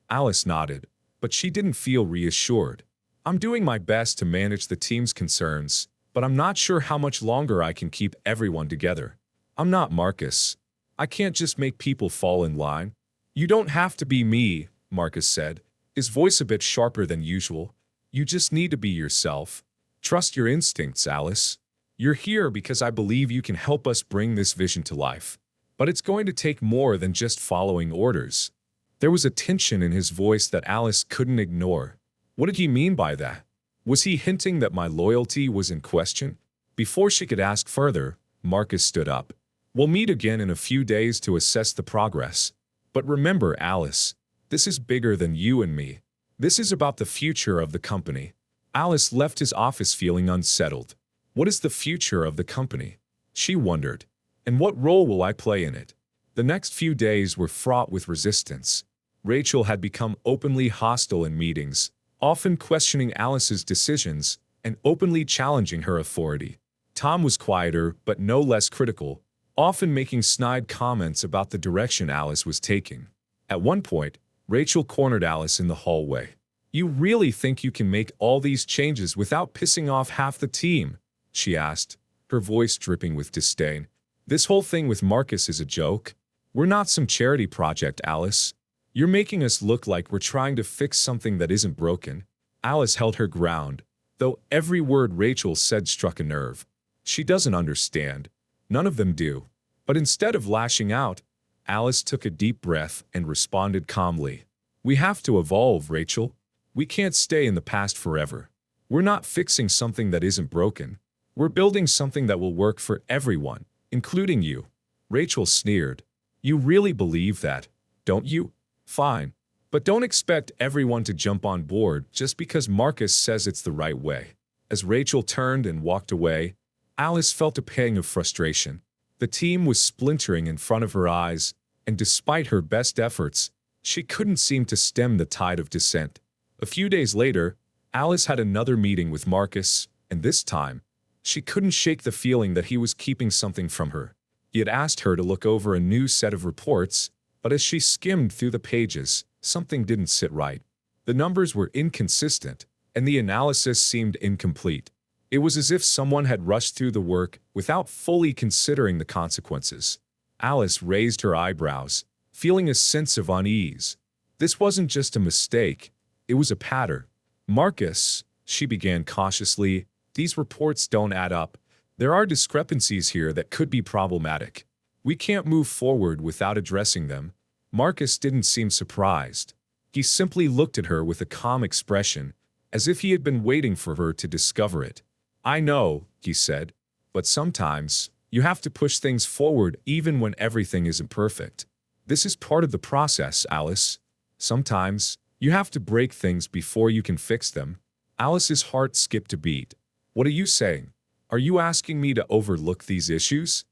Alice nodded, but she didn't feel reassured. "I'm doing my best to manage the team's concerns, but I'm not sure how much longer I can keep everyone together. I'm not Marcus. I can't just make people fall in line." "You don't have to be me," Marcus said, his voice a bit sharper than usual. "You just need to be yourself. Trust your instincts, Alice. You're here because I believe you can help us bring this vision to life. But it's going to take more than just following orders." There was a tension in his voice that Alice couldn't ignore. What did he mean by that? Was he hinting that my loyalty was in question? Before she could ask further, Marcus stood up. "We'll meet again in a few days to assess the progress. But remember, Alice, this is bigger than you and me. This is about the future of the company." Alice left his office feeling unsettled. What is the future of the company? She wondered. And what role will I play in it? The next few days were fraught with resistance. Rachel had become openly hostile in meetings, often questioning Alice's decisions and openly challenging her authority. Tom was quieter but no less critical, often making snide comments about the direction Alice was taking. At one point, Rachel cornered Alice in the hallway. "You really think you can make all these changes without pissing off half the team?" she asked, her voice dripping with disdain. "This whole thing with Marcus is a joke. We're not some charity project, Alice. You're making us look like we're trying to fix something that isn't broken." Alice held her ground, though every word Rachel said struck a nerve. She doesn't understand. None of them do. But instead of lashing out, Alice took a deep breath and responded calmly. "We have to evolve, Rachel. We can't stay in the past forever. We're not fixing something that isn't broken. We're building something that will work for everyone, including you." Rachel sneered. "You really believe that, don't you? Fine. But don't expect everyone to jump on board just because Marcus says it's the right way." As Rachel turned and walked away, Alice felt a pang of frustration. The team was splintering in front of her eyes, and despite her best efforts, she couldn't seem to stem the tide of dissent. A few days later, Alice had another meeting with Marcus, and this time, she couldn't shake the feeling that he was keeping something from her. He had asked her to look over a new set of reports, but as she skimmed through the pages, something didn't sit right. The numbers were inconsistent, and the analysis seemed incomplete. It was as if someone had rushed through the work without fully considering the consequences. Alice raised her eyebrows, feeling a sense of unease. This wasn't just a mistake, it was a pattern. Marcus, she began cautiously, these reports don't add up. There are discrepancies here that could be problematic. We can't move forward without addressing them. Marcus didn't seem surprised. He simply looked at her with a calm expression, as if he had been waiting for her to discover it. I know, he said, but sometimes you have to push things forward even when everything isn't perfect. This is part of the process, Alice. Sometimes you have to break things before you can fix them. Alice's heart skipped a beat. What are you saying? Are you asking me to overlook these issues?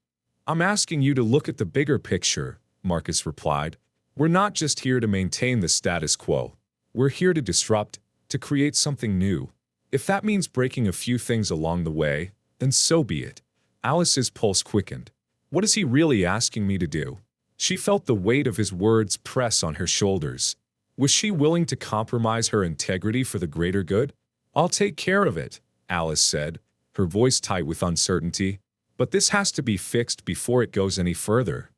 I'm asking you to look at the bigger picture, Marcus replied. We're not just here to maintain the status quo. We're here to disrupt, to create something new. If that means breaking a few things along the way, then so be it. Alice's pulse quickened. What is he really asking me to do? She felt the weight of his words press on her shoulders. Was she willing to compromise her integrity for the greater good? I'll take care of it, Alice said, her voice tight with uncertainty. But this has to be fixed before it goes any further.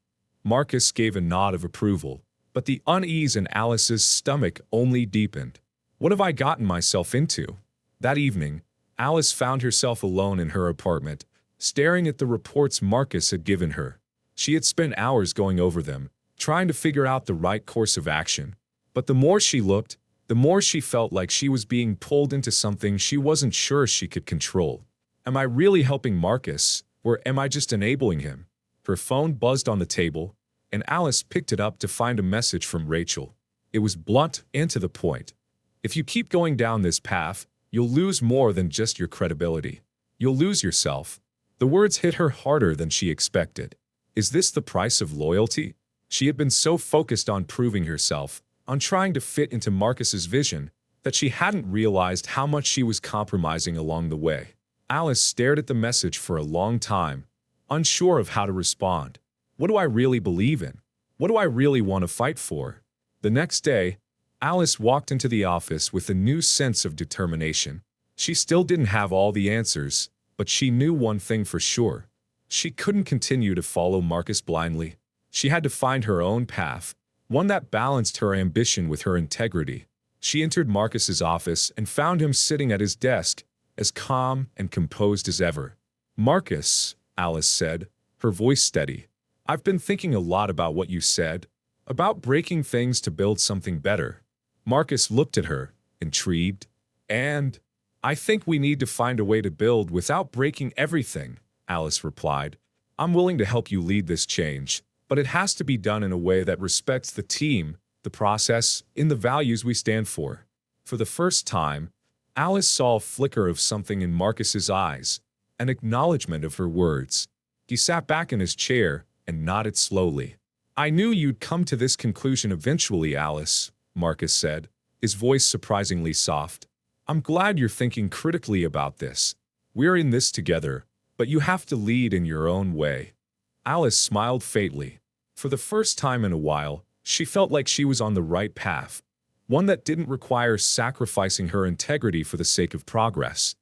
Marcus gave a nod of approval, but the unease in Alice's stomach only deepened. What have I gotten myself into? That evening, Alice found herself alone in her apartment, staring at the reports Marcus had given her. She had spent hours going over them, trying to figure out the right course of action. But the more she looked, the more she felt like she was being pulled into something she wasn't sure she could control. Am I really helping Marcus, or am I just enabling him? Her phone buzzed on the table, and Alice picked it up to find a message from Rachel. It was blunt and to the point. If you keep going down this path, you'll lose more than just your credibility. You'll lose yourself. The words hit her harder than she expected. Is this the price of loyalty? She had been so focused on proving herself, on trying to fit into Marcus's vision, that she hadn't realized how much she was compromising along the way. Alice stared at the message for a long time, unsure of how to respond. What do I really believe in? What do I really want to fight for? The next day, Alice walked into the office with a new sense of determination. She still didn't have all the answers, but she knew one thing for sure. She couldn't continue to follow Marcus blindly. She had to find her own path, one that balanced her ambition with her integrity. She entered Marcus's office and found him sitting at his desk, as calm and composed as ever. Marcus, Alice said, her voice steady. I've been thinking a lot about what you said, about breaking things to build something better. Marcus looked at her, intrigued. And I think we need to find a way to build without breaking everything, Alice replied. I'm willing to help you lead this change, but it has to be done in a way that respects the team, the process, and the values we stand for. For the first time, Alice saw a flicker of something in Marcus's eyes, an acknowledgement of her words. He sat back in his chair and nodded slowly. I knew you'd come to this conclusion eventually, Alice, Marcus said, his voice surprisingly soft. I'm glad you're thinking critically about this. We're in this together, but you have to lead in your own way. Alice smiled faintly. For the first time in a while, she felt like she was on the right path, one that didn't require sacrificing her integrity for the sake of progress.